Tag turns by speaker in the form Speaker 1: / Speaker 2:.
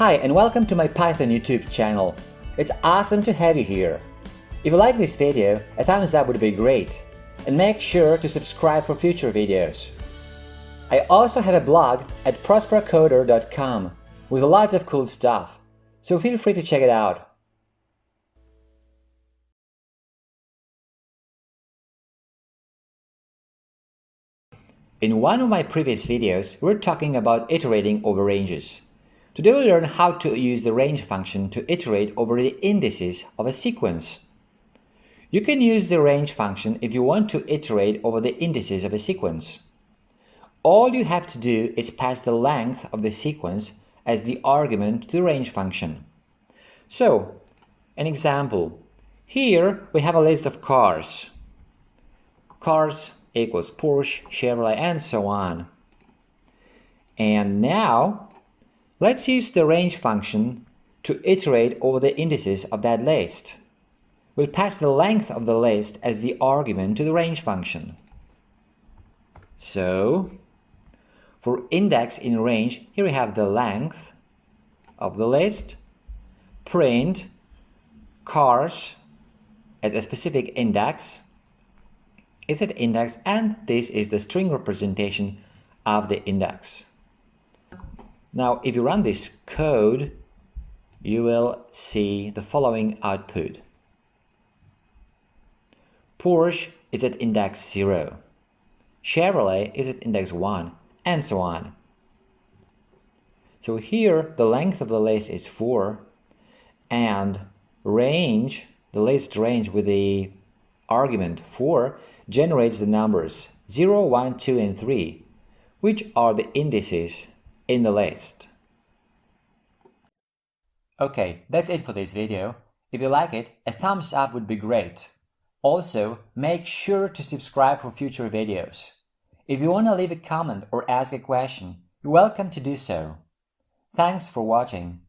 Speaker 1: Hi and welcome to my Python YouTube channel. It's awesome to have you here. If you like this video, a thumbs up would be great. And make sure to subscribe for future videos. I also have a blog at prosperocoder.com with lots of cool stuff, so feel free to check it out. In one of my previous videos, we were talking about iterating over ranges. Today we'll learn how to use the range function to iterate over the indices of a sequence. You can use the range function if you want to iterate over the indices of a sequence. All you have to do is pass the length of the sequence as the argument to the range function. So, an example. Here we have a list of cars. Cars equals Porsche, Chevrolet, and so on. And now, let's use the range function to iterate over the indices of that list. We'll pass the length of the list as the argument to the range function. So, for index in range, here we have the length of the list, print cars at a specific index, is at index, and this is the string representation of the index. Now, if you run this code, you will see the following output. Porsche is at index 0. Chevrolet is at index 1, and so on. So here, the length of the list is 4, and range, the list range with the argument 4, generates the numbers 0, 1, 2, and 3, which are the indices in the list. Okay, that's it for this video. If you like it, a thumbs up would be great. Also, make sure to subscribe for future videos. If you want to leave a comment or ask a question, you're welcome to do so. Thanks for watching.